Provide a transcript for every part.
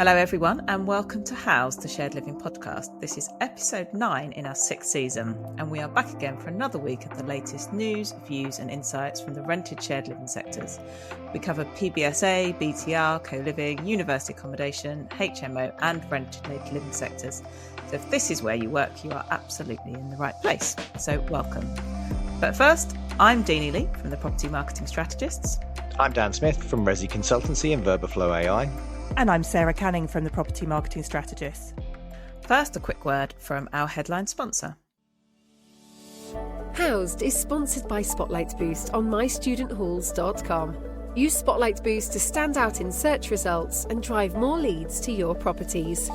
Hello everyone and welcome to House, the Shared Living podcast. This is episode 9 in our 6th season and we are back again for another week of the latest news, views and insights from the rented shared living sectors. We cover PBSA, BTR, co-living, university accommodation, HMO and rented living sectors. So if this is where you work, you are absolutely in the right place. So welcome. But first, I'm Deenie Lee from the Property Marketing Strategists. I'm Dan Smith from Resi Consultancy and VerbaFlow AI. And I'm Sarah Canning from the Property Marketing Strategists. First, a quick word from our headline sponsor. Housed is sponsored by Spotlight Boost on mystudenthalls.com. Use Spotlight Boost to stand out in search results and drive more leads to your properties.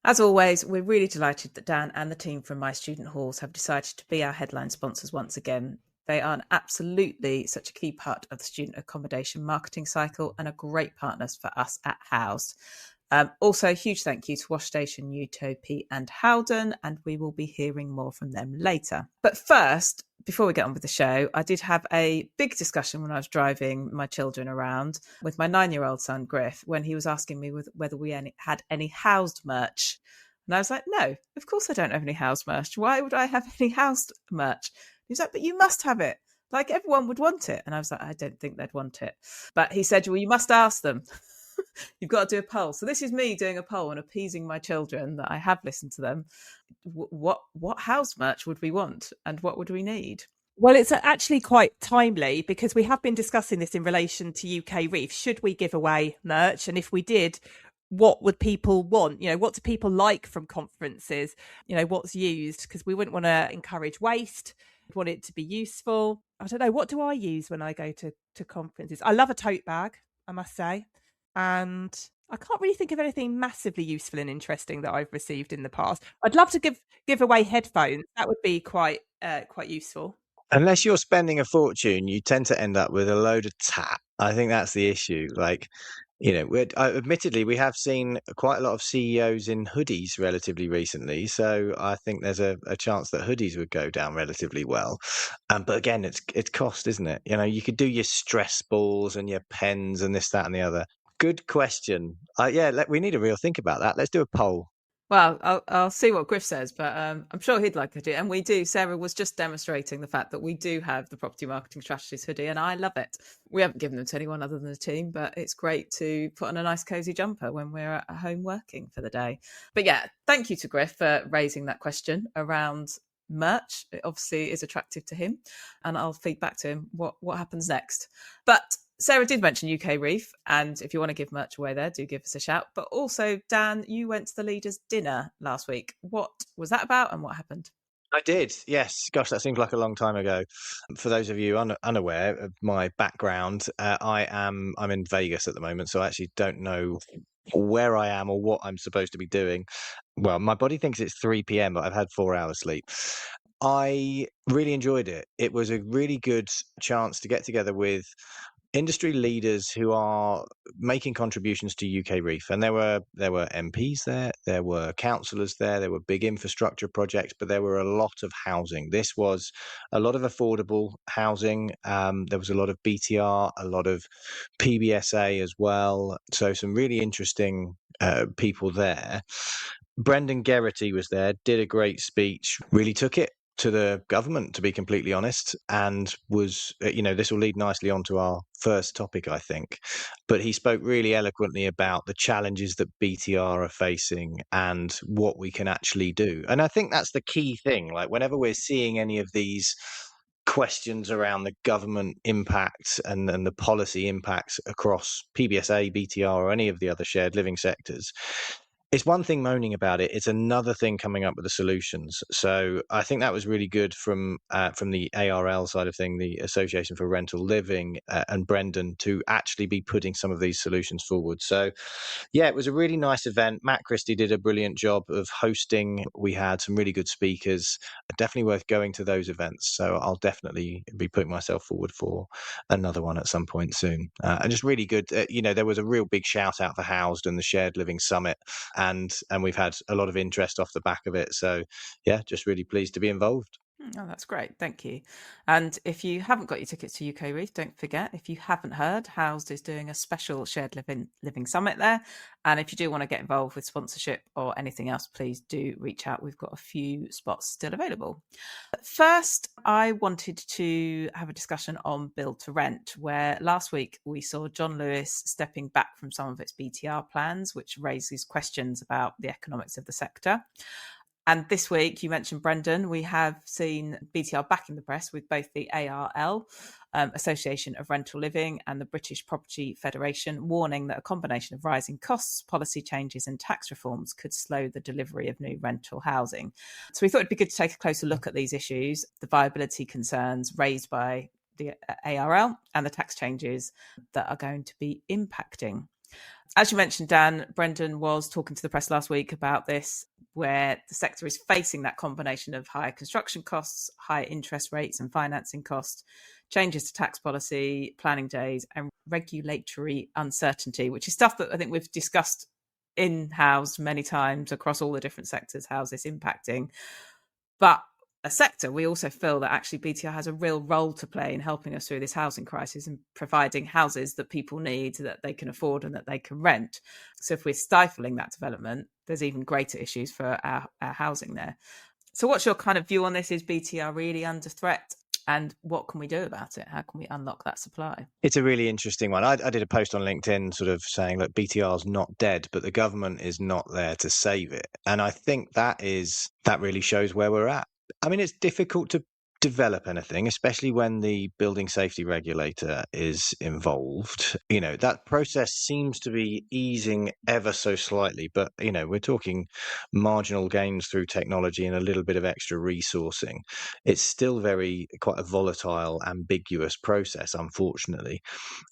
As always, we're really delighted that Dan and the team from My Student Halls have decided to be our headline sponsors once again. They are absolutely such a key part of the student accommodation marketing cycle and are great partners for us at Housed. Also, a huge thank you to Wash Station, Utopia and Howden, and we will be hearing more from them later. But first, before we get on with the show, I did have a big discussion when I was driving my children around with my 9-year-old son, Griff, when he was asking me whether we had any Housed merch. And I was like, no, of course I don't have any Housed merch. Why would I have any Housed merch? He was like, but you must have it. Like everyone would want it. And I was like, I don't think they'd want it. But he said, well, you must ask them. You've got to do a poll. So this is me doing a poll and appeasing my children that I have listened to them. What house merch would we want and what would we need? Well, it's actually quite timely because we have been discussing this in relation to UK Reef. Should we give away merch? And if we did, what would people want? You know, what do people like from conferences? You know, what's used? Because we wouldn't want to encourage waste. We'd want it to be useful. I don't know. What do I use when I go to conferences? I love a tote bag, I must say. And I can't really think of anything massively useful and interesting that I've received in the past. I'd love to give away headphones. That would be quite useful. Unless you're spending a fortune, you tend to end up with a load of tat. I think that's the issue. Like, you know, admittedly, we have seen quite a lot of CEOs in hoodies relatively recently. So I think there's a chance that hoodies would go down relatively well. But again, it's cost, isn't it? You know, you could do your stress balls and your pens and this, that and the other. Good question. We need a real think about that. Let's do a poll. Well, I'll see what Griff says, but I'm sure he'd like to do it. And we do. Sarah was just demonstrating the fact that we do have the Property Marketing Strategies hoodie, and I love it. We haven't given them to anyone other than the team, but it's great to put on a nice cozy jumper when we're at home working for the day. But yeah, thank you to Griff for raising that question around merch. It obviously is attractive to him, and I'll feed back to him what happens next. But Sarah did mention UK Reef, and if you want to give merch away there, do give us a shout. But also, Dan, you went to the leaders' dinner last week. What was that about and what happened? I did, yes. Gosh, that seems like a long time ago. For those of you unaware of my background, I'm in Vegas at the moment, so I actually don't know where I am or what I'm supposed to be doing. Well, my body thinks it's 3 p.m., but I've had 4 hours sleep. I really enjoyed it. It was a really good chance to get together with industry leaders who are making contributions to UK Reef. And there were MPs there were councillors there were big infrastructure projects, but there were a lot of housing. This was a lot of affordable housing. There was a lot of BTR, a lot of PBSA as well. So some really interesting people there. Brendan Geraghty was there, did a great speech, really took it to the government, to be completely honest, and was, this will lead nicely on to our first topic, I think. But he spoke really eloquently about the challenges that BTR are facing and what we can actually do. And I think that's the key thing. Like, whenever we're seeing any of these questions around the government impact and the policy impacts across PBSA, BTR, or any of the other shared living sectors, it's one thing moaning about it, it's another thing coming up with the solutions. So I think that was really good from the ARL side of thing, the Association for Rental Living, and Brendan, to actually be putting some of these solutions forward. So yeah, it was a really nice event. Matt Christie did a brilliant job of hosting. We had some really good speakers. Definitely worth going to those events. So I'll definitely be putting myself forward for another one at some point soon. And just really good. There was a real big shout out for Housed and the Shared Living Summit. And we've had a lot of interest off the back of it. So yeah, just really pleased to be involved. Oh, that's great. Thank you. And if you haven't got your tickets to UK Reef, don't forget, if you haven't heard, Housed is doing a special shared living summit there. And if you do want to get involved with sponsorship or anything else, please do reach out. We've got a few spots still available. But first, I wanted to have a discussion on build to rent, where last week we saw John Lewis stepping back from some of its BTR plans, which raises questions about the economics of the sector. And this week, you mentioned, Brendan, we have seen BTR back in the press with both the ARL, Association of Rental Living, and the British Property Federation, warning that a combination of rising costs, policy changes, and tax reforms could slow the delivery of new rental housing. So we thought it'd be good to take a closer look at these issues, the viability concerns raised by the ARL, and the tax changes that are going to be impacting. As you mentioned, Dan, Brendan was talking to the press last week about this, where the sector is facing that combination of higher construction costs, higher interest rates and financing costs, changes to tax policy, planning days, and regulatory uncertainty, which is stuff that I think we've discussed in Housed many times across all the different sectors, how's this impacting. But a sector, we also feel that actually BTR has a real role to play in helping us through this housing crisis and providing houses that people need, that they can afford and that they can rent. So if we're stifling that development, there's even greater issues for our housing there. So what's your kind of view on this? Is BTR really under threat? And what can we do about it? How can we unlock that supply? It's a really interesting one. I did a post on LinkedIn sort of saying, look, BTR's not dead, but the government is not there to save it. And I think that really shows where we're at. I mean, it's difficult to develop anything, especially when the building safety regulator is involved. You know, that process seems to be easing ever so slightly, but, you know, we're talking marginal gains through technology and a little bit of extra resourcing. It's still quite a volatile, ambiguous process, unfortunately.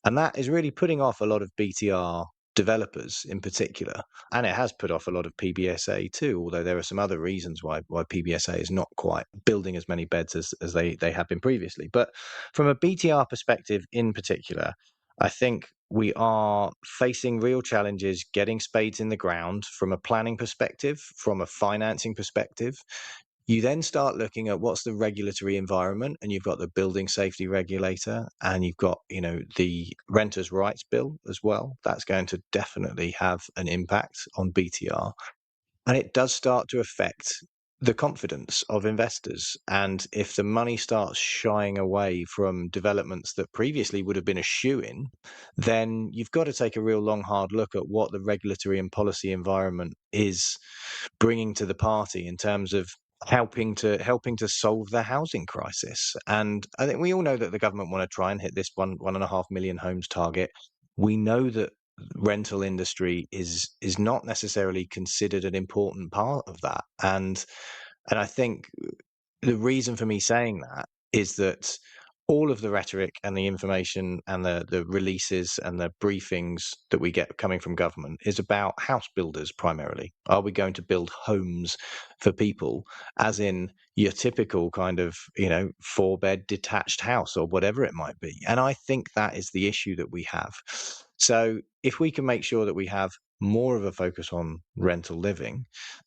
And that is really putting off a lot of BTR developers in particular, and it has put off a lot of PBSA too, although there are some other reasons why PBSA is not quite building as many beds as they have been previously. But from a BTR perspective in particular, I think we are facing real challenges getting spades in the ground from a planning perspective, from a financing perspective. You then start looking at what's the regulatory environment, and you've got the building safety regulator, and you've got, you know, the renters' rights bill as well. That's going to definitely have an impact on BTR. And it does start to affect the confidence of investors. And if the money starts shying away from developments that previously would have been a shoo-in, then you've got to take a real long, hard look at what the regulatory and policy environment is bringing to the party in terms of helping to solve the housing crisis. And I think we all know that the government want to try and hit this 1.5 million homes target. We know that rental industry is not necessarily considered an important part of that. And I think the reason for me saying that is that all of the rhetoric and the information and the releases and the briefings that we get coming from government is about house builders primarily. Are we going to build homes for people, as in your typical kind of, you know, 4-bed detached house or whatever it might be? And I think that is the issue that we have. So if we can make sure that we have more of a focus on rental living,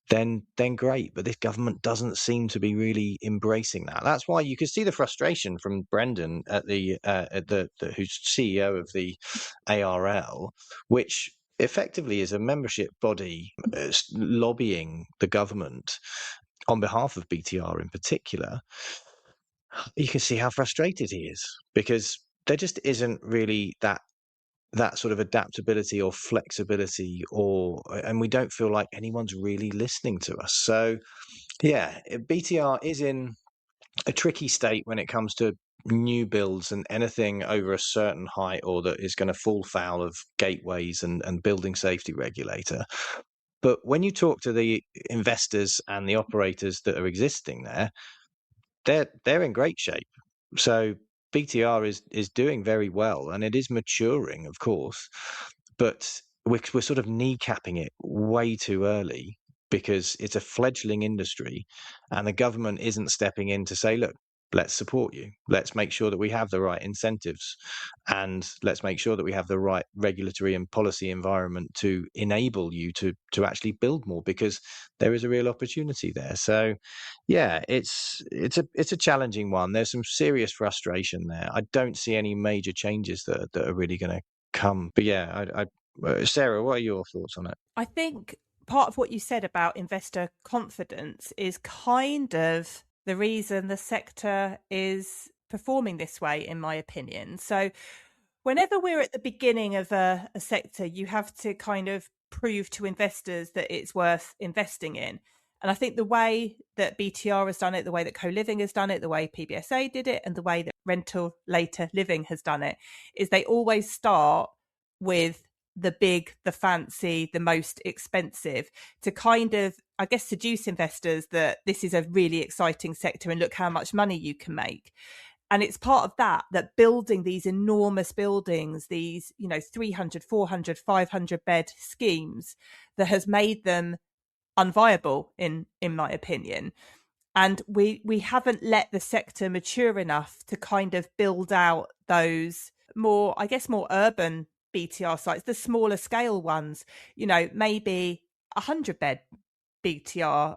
then great. But this government doesn't seem to be really embracing that. That's why you can see the frustration from Brendan at who's CEO of the ARL, which effectively is a membership body lobbying the government on behalf of BTR in particular. You can see how frustrated he is, because there just isn't really that sort of adaptability or flexibility, and we don't feel like anyone's really listening to us. So yeah, BTR is in a tricky state when it comes to new builds and anything over a certain height or that is going to fall foul of gateways and building safety regulator. But when you talk to the investors and the operators that are existing there, they're in great shape. So BTR is doing very well, and it is maturing, of course, but we're sort of kneecapping it way too early because it's a fledgling industry, and the government isn't stepping in to say, look, let's support you. Let's make sure that we have the right incentives, and let's make sure that we have the right regulatory and policy environment to enable you to actually build more, because there is a real opportunity there. So yeah, it's a challenging one. There's some serious frustration there. I don't see any major changes that are really going to come. But yeah, Sarah, what are your thoughts on it? I think part of what you said about investor confidence is kind of the reason the sector is performing this way, in my opinion. So whenever we're at the beginning of a sector, you have to kind of prove to investors that it's worth investing in. And I think the way that BTR has done it, the way that co-living has done it, the way PBSA did it, and the way that rental later living has done it, is they always start with the big, the fancy, the most expensive, to kind of, I guess, seduce investors that this is a really exciting sector and look how much money you can make. And it's part of that building these enormous buildings, these, 300, 400, 500 bed schemes, that has made them unviable, in my opinion. And we haven't let the sector mature enough to kind of build out those more urban BTR sites, the smaller scale ones, maybe 100 bed BTR,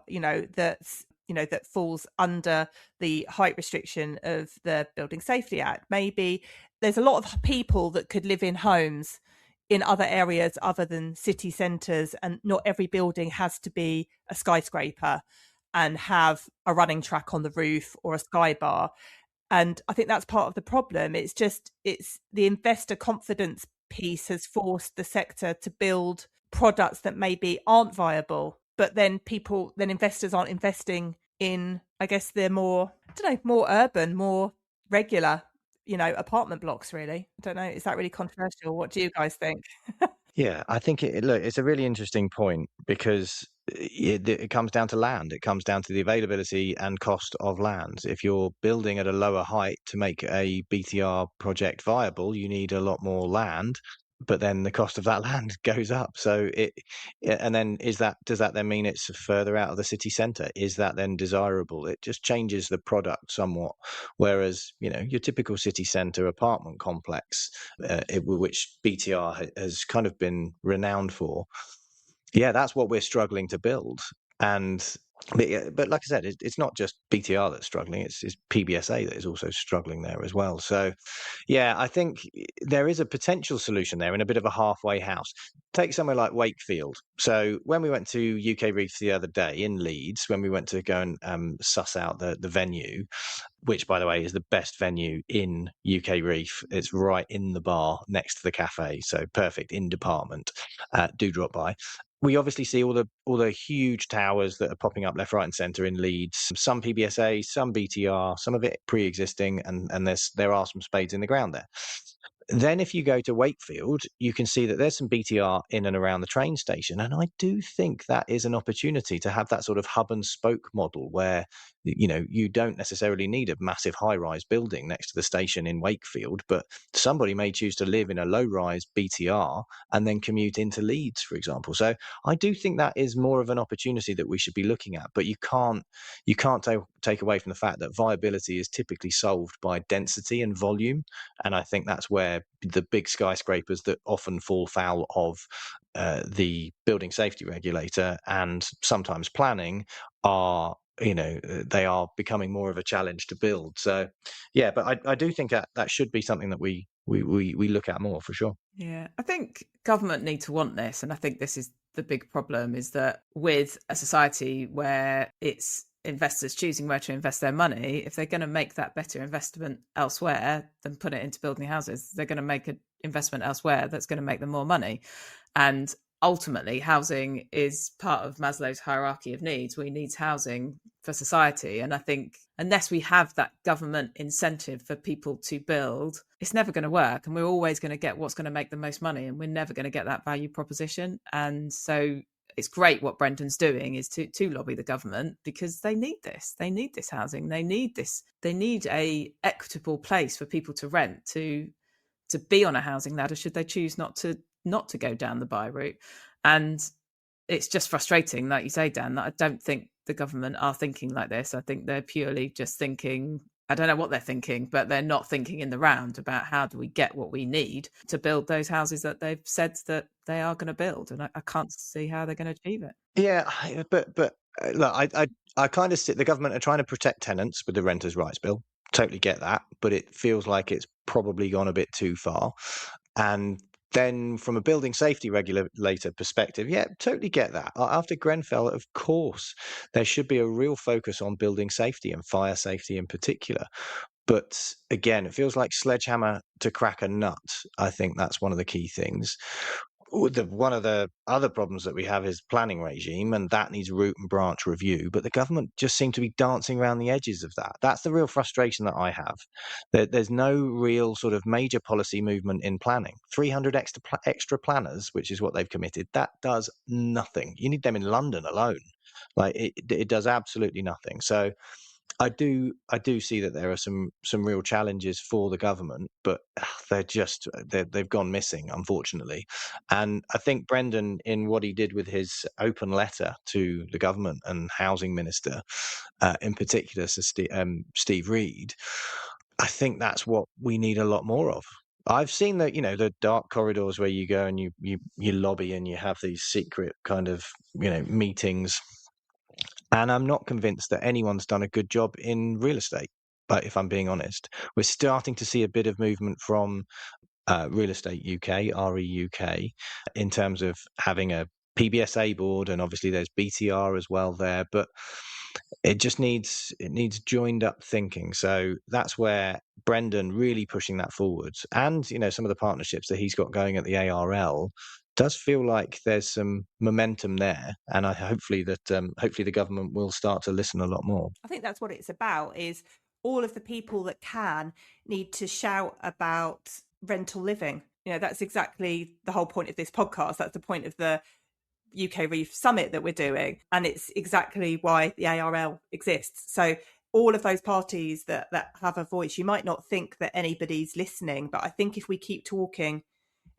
that falls under the height restriction of the Building Safety Act. Maybe there's a lot of people that could live in homes in other areas other than city centres, and not every building has to be a skyscraper and have a running track on the roof or a sky bar. And I think that's part of the problem. It's the investor confidence piece has forced the sector to build products that maybe aren't viable, but then investors aren't investing in, I guess, they're more urban, more regular, apartment blocks, really. I don't know. Is that really controversial? What do you guys think? Yeah, I think it's a really interesting point, because it comes down to land. It comes down to the availability and cost of land. If you're building at a lower height to make a BTR project viable, you need a lot more land, but then the cost of that land goes up. So and then does that then mean it's further out of the city centre? Is that then desirable? It just changes the product somewhat. Whereas, your typical city centre apartment complex, which BTR has kind of been renowned for, yeah, that's what we're struggling to build. But like I said, it's not just BTR that's struggling, it's PBSA that is also struggling there as well. So yeah, I think there is a potential solution there in a bit of a halfway house. Take somewhere like Wakefield. So when we went to UK Reef the other day in Leeds, when we went to go and suss out the venue, which, by the way, is the best venue in UK Reef. It's right in the bar next to the cafe, so perfect in department. Do drop by. We obviously see all the huge towers that are popping up left, right, and centre in Leeds. Some PBSA, some BTR, some of it pre-existing, and there are some spades in the ground there. Then if you go to Wakefield, you can see that there's some BTR in and around the train station. And I do think that is an opportunity to have that sort of hub and spoke model where, you don't necessarily need a massive high-rise building next to the station in Wakefield, but somebody may choose to live in a low-rise BTR and then commute into Leeds, for example. So I do think that is more of an opportunity that we should be looking at, but you can't take away from the fact that viability is typically solved by density and volume. And I think that's where the big skyscrapers that often fall foul of the building safety regulator and sometimes planning are, they are becoming more of a challenge to build. So yeah, but I do think that should be something that we look at more, for sure. Yeah, I think government need to want this, and I think this is the big problem, is that with a society where it's investors choosing where to invest their money, if they're going to make that better investment elsewhere than put it into building houses, they're going to make an investment elsewhere that's going to make them more money. And ultimately, housing is part of Maslow's hierarchy of needs. We need housing for society. And I think unless we have that government incentive for people to build, it's never going to work. And we're always going to get what's going to make the most money. And we're never going to get that value proposition. And so it's great what Brendan's doing is to lobby the government, because they need this. They need this housing. They need this. They need a equitable place for people to rent, to be on a housing ladder should they choose not to go down the buy route. And it's just frustrating, like you say, Dan, that I don't think the government are thinking like this. I think they're purely just thinking I don't know what they're thinking, but they're not thinking in the round about how do we get what we need to build those houses that they've said that they are going to build. And I can't see how they're going to achieve it. Yeah, but look, I kind of see the government are trying to protect tenants with the Renters' Rights Bill. Totally get that, but it feels like it's probably gone a bit too far. And then from a building safety regulator perspective, yeah, totally get that. After Grenfell, of course, there should be a real focus on building safety and fire safety in particular. But again, it feels like sledgehammer to crack a nut. I think that's one of the key things. One of the other problems that we have is planning regime, and that needs root and branch review. But the government just seem to be dancing around the edges of that. That's the real frustration that I have. There's no real sort of major policy movement in planning. 300 extra planners, which is what they've committed, that does nothing. You need them in London alone. Like it does absolutely nothing. So I do see that there are some real challenges for the government, but they've gone missing, unfortunately. And I think Brendan, in what he did with his open letter to the government and housing minister, in particular, Steve Reed, I think that's what we need a lot more of. I've seen that, the dark corridors where you go and you lobby and you have these secret kind of, meetings. And I'm not convinced that anyone's done a good job in real estate. But if I'm being honest, we're starting to see a bit of movement from Real Estate UK, REUK, in terms of having a PBSA board, and obviously there's BTR as well there. But it just needs joined up thinking. So that's where Brendan really pushing that forwards, and some of the partnerships that he's got going at the ARL does feel like there's some momentum there, and hopefully the government will start to listen a lot more. I think that's what it's about, is all of the people that can need to shout about rental living. That's exactly the whole point of this podcast. That's the point of the UK Reef Summit that we're doing, and it's exactly why the ARL exists. So all of those parties that have a voice, you might not think that anybody's listening, but I think if we keep talking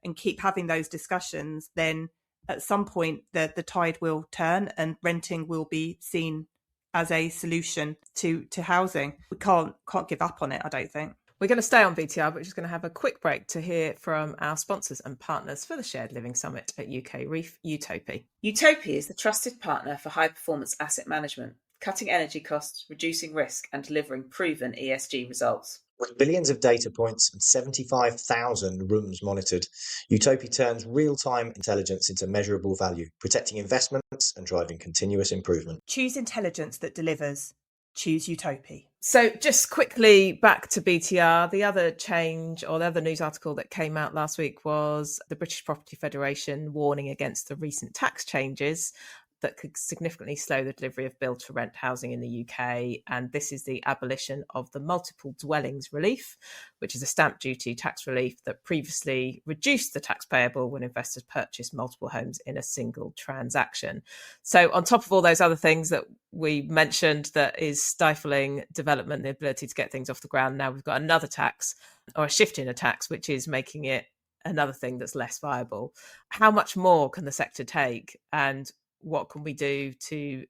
and keep having those discussions, then at some point the tide will turn and renting will be seen as a solution to housing. We can't give up on it, I don't think. We're going to stay on BTR, but we're just going to have a quick break to hear from our sponsors and partners for the Shared Living Summit at UK Reef, Utopia. Utopia is the trusted partner for high-performance asset management, cutting energy costs, reducing risk, and delivering proven ESG results. With billions of data points and 75,000 rooms monitored, Utopia turns real-time intelligence into measurable value, protecting investments and driving continuous improvement. Choose intelligence that delivers. Choose Utopia. So just quickly back to BTR, the other change or the other news article that came out last week was the British Property Federation warning against the recent tax changes that could significantly slow the delivery of build-to-rent housing in the UK. And this is the abolition of the multiple dwellings relief, which is a stamp duty tax relief that previously reduced the tax payable when investors purchased multiple homes in a single transaction. So on top of all those other things that we mentioned that is stifling development, the ability to get things off the ground, now we've got another tax, or a shift in a tax, which is making it another thing that's less viable. How much more can the sector take? And what can we do to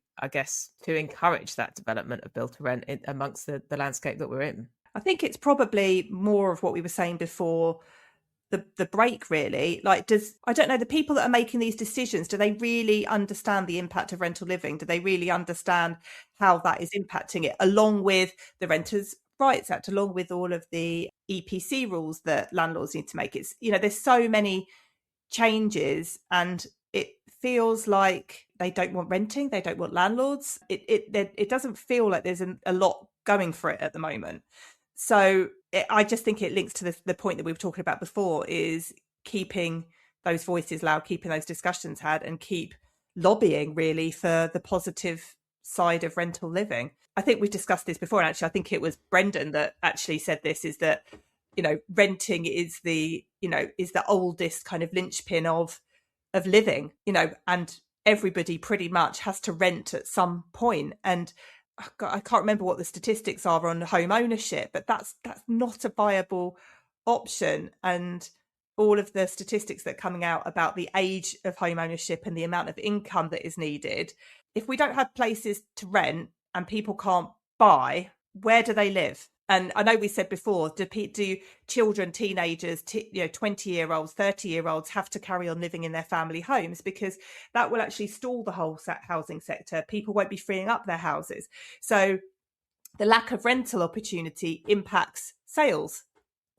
encourage that development of build to rent amongst the landscape that we're in? I think it's probably more of what we were saying before the break, really. I don't know, the people that are making these decisions, do they really understand the impact of rental living? Do they really understand how that is impacting it, along with the Renters' Rights Act, along with all of the EPC rules that landlords need to make? It's, there's so many changes, and it feels like they don't want renting, they don't want landlords. It doesn't feel like there's a lot going for it at the moment. So I just think it links to the point that we were talking about before, is keeping those voices loud, keeping those discussions had, and keep lobbying really for the positive side of rental living. I think we discussed this before, and actually I think it was Brendan that actually said this, is that renting is the oldest kind of linchpin of living, and everybody pretty much has to rent at some point. And I can't remember what the statistics are on home ownership, but that's not a viable option. And all of the statistics that are coming out about the age of home ownership and the amount of income that is needed, if we don't have places to rent and people can't buy, where do they live? And I know we said before, do children, teenagers, 20-year-olds, 30-year-olds have to carry on living in their family homes? Because that will actually stall the whole housing sector. People won't be freeing up their houses. So the lack of rental opportunity impacts sales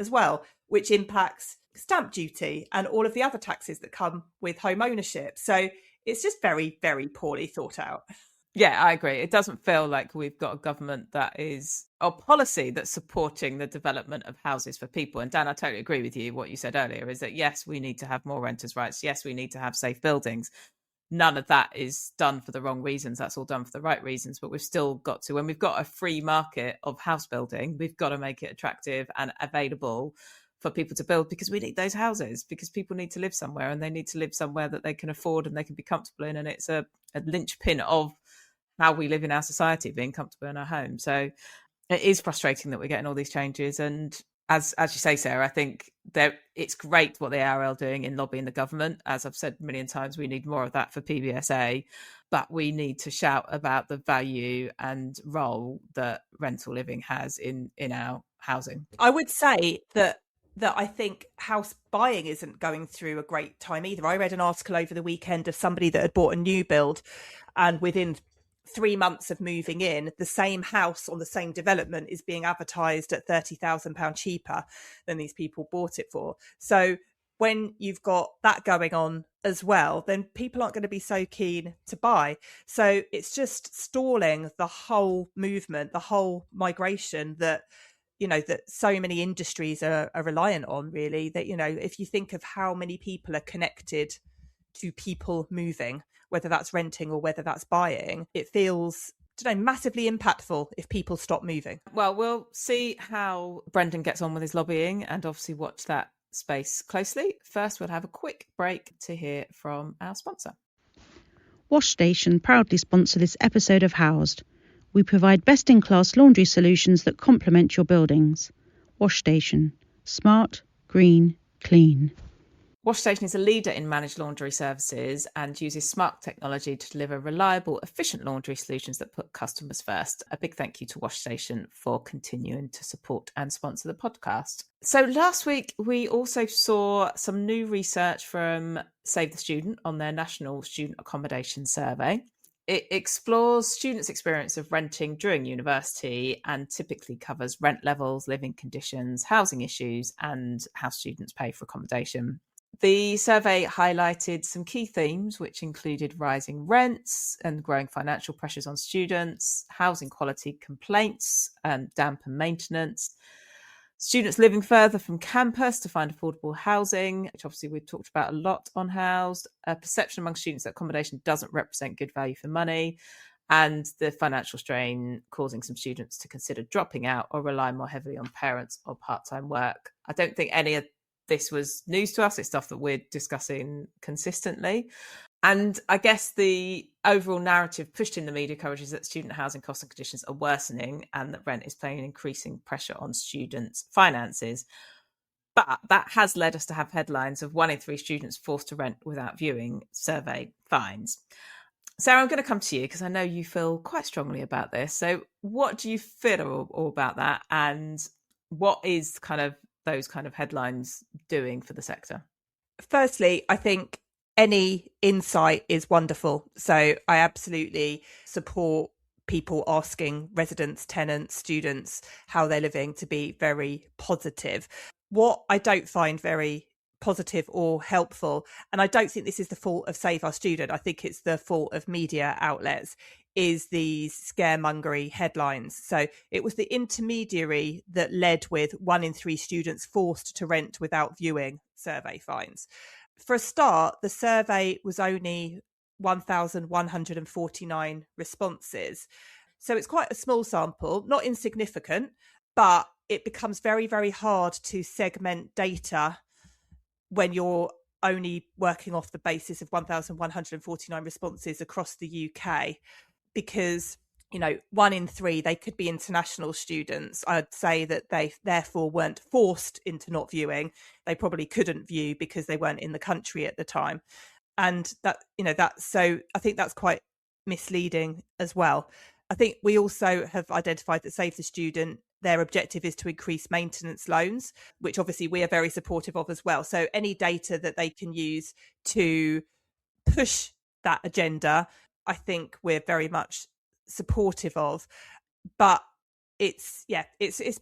as well, which impacts stamp duty and all of the other taxes that come with home ownership. So it's just very, very poorly thought out. Yeah, I agree. It doesn't feel like we've got a government that is, or policy that's supporting the development of houses for people. And Dan, I totally agree with you. What you said earlier is that, yes, we need to have more renters' rights. Yes, we need to have safe buildings. None of that is done for the wrong reasons. That's all done for the right reasons. But we've still got to, when we've got a free market of house building, we've got to make it attractive and available for people to build, because we need those houses, because people need to live somewhere, and they need to live somewhere that they can afford and they can be comfortable in. And it's a linchpin of how we live in our society, being comfortable in our home. So it is frustrating that we're getting all these changes. And as you say, Sarah, I think it's great what the ARL doing in lobbying the government. As I've said a million times, we need more of that for PBSA, but we need to shout about the value and role that rental living has in our housing. I would say that I think house buying isn't going through a great time either. I read an article over the weekend of somebody that had bought a new build, and within 3 months of moving in, the same house on the same development is being advertised at £30,000 cheaper than these people bought it for. So when you've got that going on as well, then people aren't going to be so keen to buy. So it's just stalling the whole movement, the whole migration that so many industries are reliant on, really. That, if you think of how many people are connected to people moving, whether that's renting or whether that's buying, it feels massively impactful if people stop moving. Well, we'll see how Brendan gets on with his lobbying, and obviously watch that space closely. First, we'll have a quick break to hear from our sponsor. Wash Station proudly sponsor this episode of Housed. We provide best-in-class laundry solutions that complement your buildings. Wash Station. Smart, green, clean. Wash Station is a leader in managed laundry services and uses smart technology to deliver reliable, efficient laundry solutions that put customers first. A big thank you to Wash Station for continuing to support and sponsor the podcast. So last week, we also saw some new research from Save the Student on their National Student Accommodation Survey. It explores students' experience of renting during university and typically covers rent levels, living conditions, housing issues, and how students pay for accommodation. The survey highlighted some key themes, which included rising rents and growing financial pressures on students, housing quality complaints, damp and maintenance, students living further from campus to find affordable housing, which obviously we've talked about a lot on Housed, a perception among students that accommodation doesn't represent good value for money, and the financial strain causing some students to consider dropping out or rely more heavily on parents or part-time work. I don't think any of this was news to us. It's stuff that we're discussing consistently. And I guess the overall narrative pushed in the media coverage is that student housing costs and conditions are worsening and that rent is playing an increasing pressure on students' finances. But that has led us to have headlines of 1 in 3 students forced to rent without viewing survey finds. Sarah, I'm going to come to you because I know you feel quite strongly about this. So what do you feel all about that? And what is those kind of headlines doing for the sector? Firstly, I think any insight is wonderful. So I absolutely support people asking residents, tenants, students how they're living to be very positive. What I don't find very positive or helpful, and I don't think this is the fault of Save Our Student, I think it's the fault of media outlets, is these scaremongering headlines. So it was the intermediary that led with 1 in 3 students forced to rent without viewing survey finds. For a start, the survey was only 1,149 responses. So it's quite a small sample, not insignificant, but it becomes very, very hard to segment data when you're only working off the basis of 1,149 responses across the UK. Because, 1 in 3, they could be international students. I'd say that they therefore weren't forced into not viewing. They probably couldn't view because they weren't in the country at the time. And so I think that's quite misleading as well. I think we also have identified that Save the Student their objective is to increase maintenance loans, which obviously we are very supportive of as well. So any data that they can use to push that agenda, I think we're very much supportive of. But it's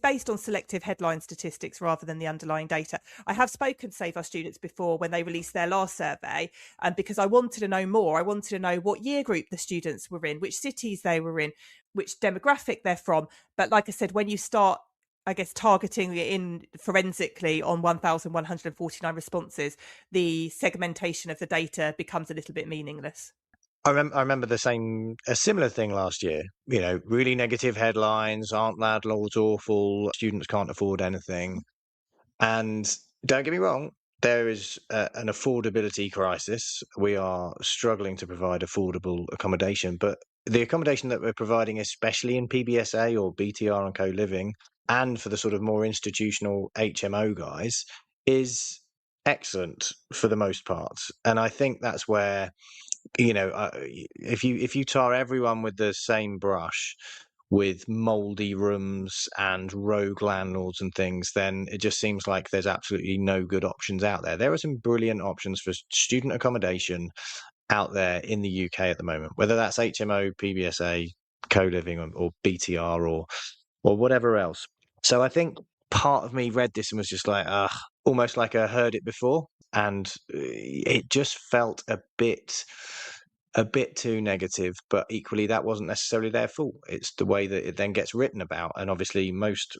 based on selective headline statistics rather than the underlying data. I have spoken to Save Our Students before when they released their last survey, because I wanted to know more. I wanted to know what year group the students were in, which cities they were in, which demographic they're from. But like I said, when you start, I guess, targeting it in forensically on 1,149 responses, the segmentation of the data becomes a little bit meaningless. I remember a similar thing last year. Really negative headlines. Aren't landlords awful? Students can't afford anything. And don't get me wrong, there is an affordability crisis. We are struggling to provide affordable accommodation, but the accommodation that we're providing, especially in PBSA or BTR and co-living, and for the sort of more institutional HMO guys, is excellent for the most part. And I think that's where, if you tar everyone with the same brush with moldy rooms and rogue landlords and things, then it just seems like there's absolutely no good options out there. There are some brilliant options for student accommodation out there in the UK at the moment, whether that's HMO, PBSA, co-living, or BTR, or whatever else. So I think part of me read this and was just like, almost like I heard it before, and it just felt a bit too negative. But equally, that wasn't necessarily their fault. It's the way that it then gets written about, and obviously most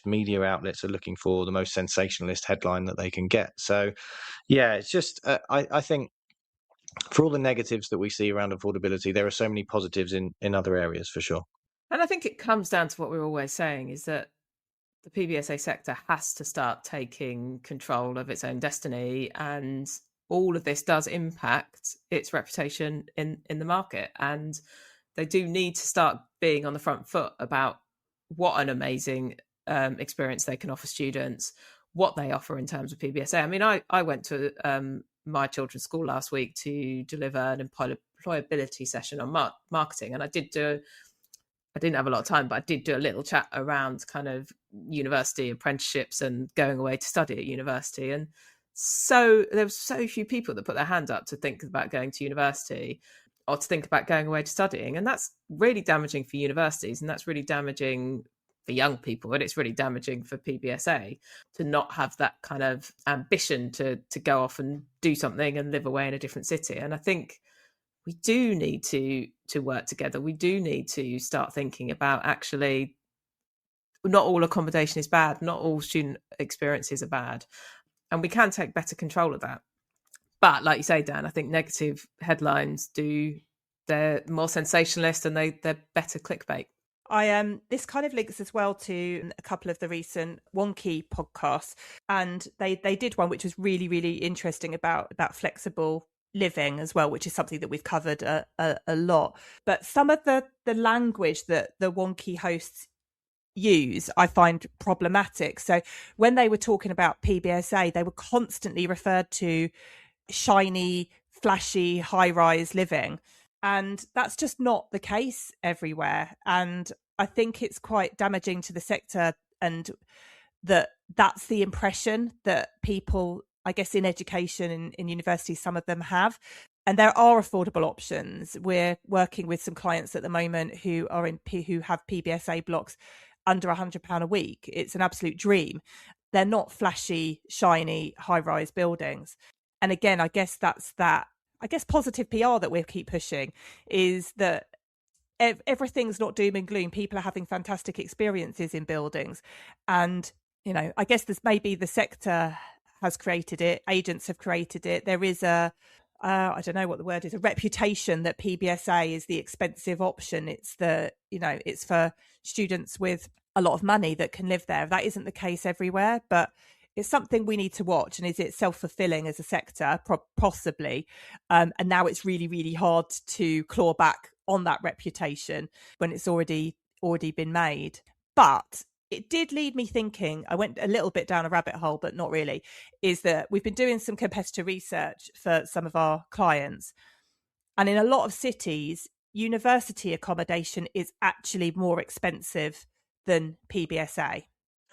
media outlets are looking for the most sensationalist headline that they can get. So yeah, it's just I think for all the negatives that we see around affordability, there are so many positives in other areas for sure. And I think it comes down to what we're always saying, is that the PBSA sector has to start taking control of its own destiny, and all of this does impact its reputation in the market. And they do need to start being on the front foot about what an amazing experience they can offer students, what they offer in terms of PBSA. I mean, I went to my children's school last week to deliver an employability session on marketing, and I didn't have a lot of time, but I did do a little chat around kind of university apprenticeships and going away to study at university. And so there were so few people that put their hand up to think about going to university or to think about going away to studying. And that's really damaging for universities, and that's really damaging for young people, and it's really damaging for PBSA to not have that kind of ambition to go off and do something and live away in a different city. And I think we do need to work together. We do need to start thinking about, actually, not all accommodation is bad, not all student experiences are bad, and we can take better control of that. But like you say, Dan, I think negative headlines they're more sensationalist, and they're better clickbait. This kind of links as well to a couple of the recent Wonky podcasts, and they did one which was really, really interesting about flexible living as well, which is something that we've covered a lot. But some of the language that the Wonky hosts use, I find problematic. So when they were talking about PBSA, they were constantly referred to shiny, flashy, high-rise living. And that's just not the case everywhere. And I think it's quite damaging to the sector, and that's the impression that people, I guess, in education, in universities, some of them have. And there are affordable options. We're working with some clients at the moment who have PBSA blocks under £100 a week. It's an absolute dream. They're not flashy, shiny, high-rise buildings. And again, I guess that's that. I guess positive PR that we keep pushing is that everything's not doom and gloom. People are having fantastic experiences in buildings. And, I guess there's maybe the sector has created it. Agents have created it. There is I don't know what the word is, a reputation that PBSA is the expensive option. It's it's for students with a lot of money that can live there. That isn't the case everywhere, but it's something we need to watch. And is it self-fulfilling as a sector? Possibly. And now it's really, really hard to claw back on that reputation when it's already been made. But it did lead me thinking, I went a little bit down a rabbit hole, but not really, is that we've been doing some competitor research for some of our clients. And in a lot of cities, university accommodation is actually more expensive than PBSA.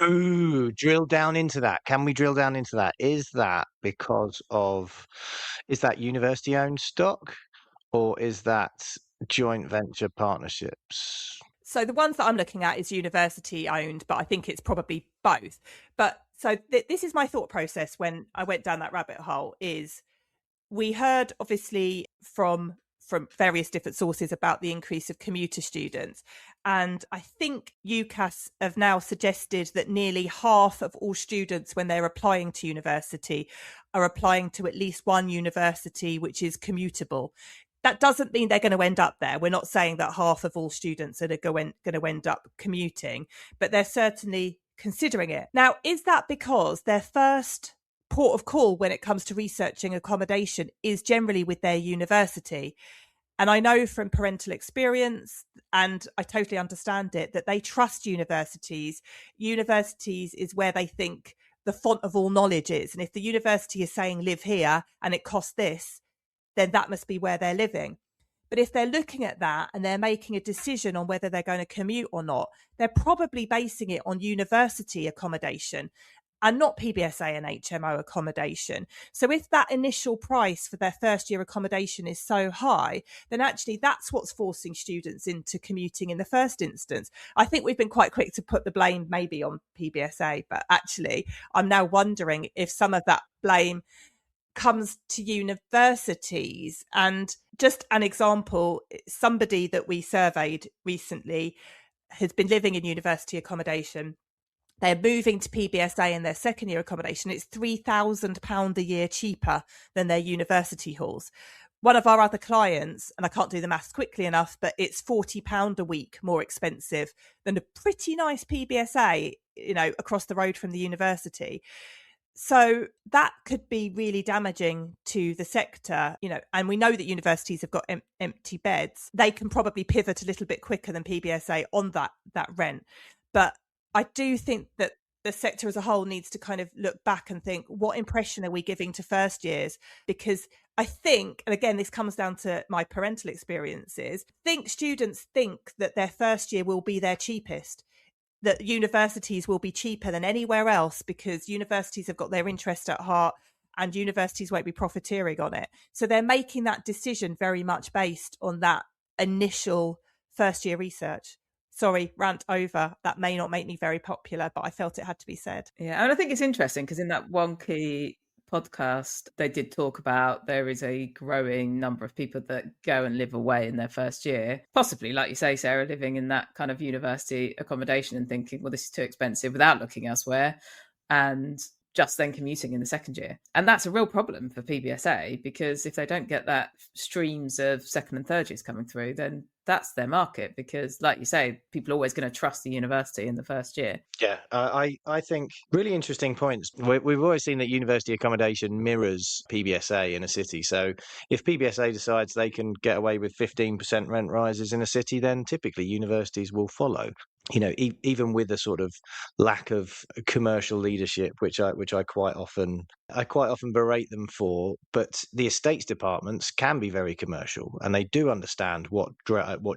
Ooh, drill down into that. Can we drill down into that? Is that is that university owned stock, or is that joint venture partnerships? So the ones that I'm looking at is university owned, but I think it's probably both. But so this is my thought process when I went down that rabbit hole. Is we heard obviously from various different sources about the increase of commuter students. And I think UCAS have now suggested that nearly half of all students, when they're applying to university, are applying to at least one university which is commutable. That doesn't mean they're going to end up there. We're not saying that half of all students are going to end up commuting, but they're certainly considering it. Now, is that because their first port of call when it comes to researching accommodation is generally with their university? And I know from parental experience, and I totally understand it, that they trust universities. Universities is where they think the font of all knowledge is. And if the university is saying live here and it costs this, then that must be where they're living. But if they're looking at that and they're making a decision on whether they're going to commute or not, they're probably basing it on university accommodation and not PBSA and HMO accommodation. So if that initial price for their first year accommodation is so high, then actually that's what's forcing students into commuting in the first instance. I think we've been quite quick to put the blame maybe on PBSA, but actually I'm now wondering if some of that blame comes to universities. And just an example, somebody that we surveyed recently has been living in university accommodation. They're moving to PBSA in their second year accommodation. It's £3,000 a year cheaper than their university halls. One of our other clients, and I can't do the maths quickly enough, but it's £40 a week more expensive than a pretty nice PBSA, across the road from the university. So that could be really damaging to the sector, and we know that universities have got empty beds. They can probably pivot a little bit quicker than PBSA on that rent. But I do think that the sector as a whole needs to kind of look back and think, what impression are we giving to first years? Because I think, and again, this comes down to my parental experiences, students think that their first year will be their cheapest, that universities will be cheaper than anywhere else because universities have got their interest at heart and universities won't be profiteering on it. So they're making that decision very much based on that initial first year research. Sorry, rant over. That may not make me very popular, but I felt it had to be said. Yeah, and I think it's interesting because in that Wonky podcast, they did talk about there is a growing number of people that go and live away in their first year, possibly, like you say, Sarah, living in that kind of university accommodation and thinking, well, this is too expensive without looking elsewhere, and just then commuting in the second year. And that's a real problem for PBSA because if they don't get that streams of second and third years coming through, then that's their market because, like you say, people are always going to trust the university in the first year. Yeah, I think really interesting points. We've always seen that university accommodation mirrors PBSA in a city. So if PBSA decides they can get away with 15% rent rises in a city, then typically universities will follow. Even with a sort of lack of commercial leadership, which I quite often berate them for, but the estates departments can be very commercial and they do understand what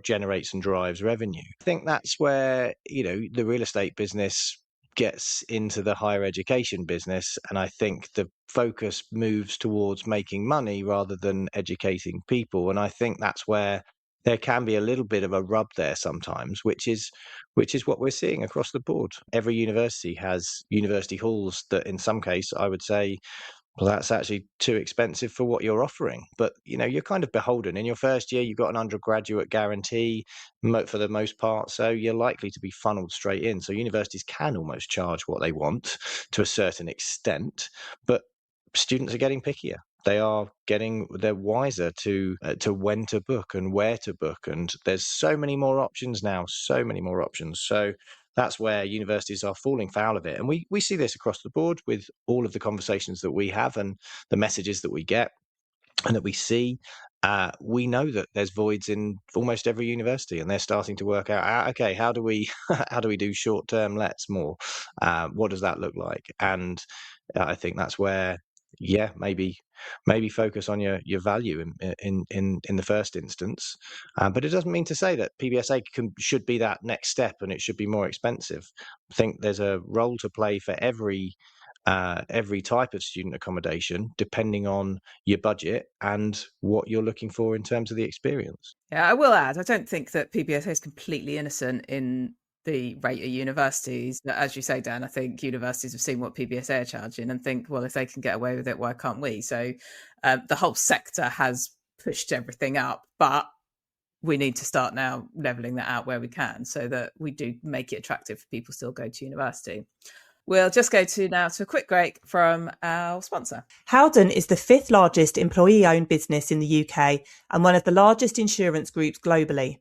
generates and drives revenue. I think that's where the real estate business gets into the higher education business, and I think the focus moves towards making money rather than educating people, and I think that's where there can be a little bit of a rub there sometimes, which is what we're seeing across the board. Every university has university halls that in some case I would say, well, that's actually too expensive for what you're offering. But, you're kind of beholden. In your first year, you've got an undergraduate guarantee for the most part, so you're likely to be funneled straight in. So universities can almost charge what they want to a certain extent, but students are getting pickier. They're wiser to when to book and where to book, and there's so many more options now, so many more options. So that's where universities are falling foul of it, and we see this across the board with all of the conversations that we have and the messages that we get and that we see. We know that there's voids in almost every university, and they're starting to work out, okay, how do we do short-term lets more? What does that look like? And I think that's where yeah, maybe focus on your value in the first instance, but it doesn't mean to say that PBSA should be that next step and it should be more expensive. I think there's a role to play for every type of student accommodation, depending on your budget and what you're looking for in terms of the experience. Yeah, I will add, I don't think that PBSA is completely innocent in the rate of universities. As you say, Dan, I think universities have seen what PBSA are charging and think, well, if they can get away with it, why can't we? So the whole sector has pushed everything up, but we need to start now levelling that out where we can so that we do make it attractive for people still go to university. We'll just go now to a quick break from our sponsor. Howden is the 5th largest employee-owned business in the UK and one of the largest insurance groups globally.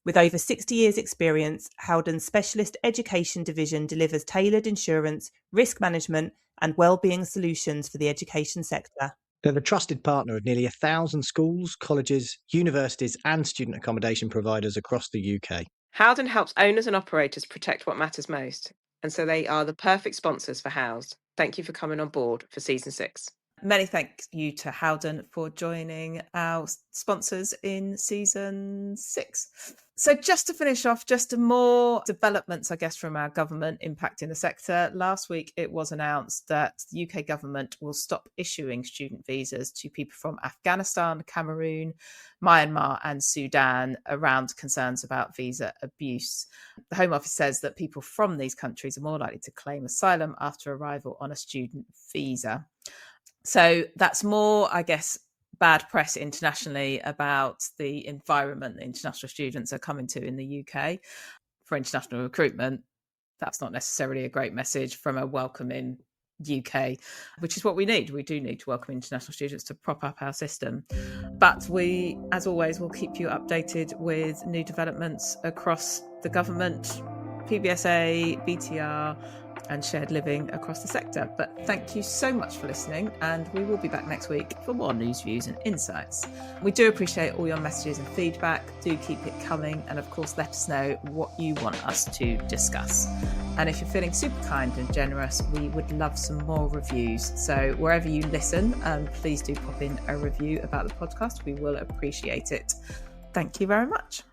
With over 60 years' experience, Howden's specialist education division delivers tailored insurance, risk management and wellbeing solutions for the education sector. They're the trusted partner of nearly 1,000 schools, colleges, universities and student accommodation providers across the UK. Howden helps owners and operators protect what matters most, and so they are the perfect sponsors for Housed. Thank you for coming on board for Season 6. Many thank you to Howden for joining our sponsors in Season 6. So just to finish off, just more developments, I guess, from our government impacting the sector. Last week, it was announced that the UK government will stop issuing student visas to people from Afghanistan, Cameroon, Myanmar and Sudan around concerns about visa abuse. The Home Office says that people from these countries are more likely to claim asylum after arrival on a student visa. So that's more, I guess, bad press internationally about the environment that international students are coming to in the UK. For international recruitment, that's not necessarily a great message from a welcoming UK, which is what we need. We do need to welcome international students to prop up our system. But we, as always, will keep you updated with new developments across the government, PBSA, BTR, and shared living across the sector. But thank you so much for listening, and we will be back next week for more news, views and insights. We do appreciate all your messages and feedback. Do keep it coming, and of course let us know what you want us to discuss. And if you're feeling super kind and generous, we would love some more reviews. So wherever you listen, please do pop in a review about the podcast. We will appreciate it. Thank you very much.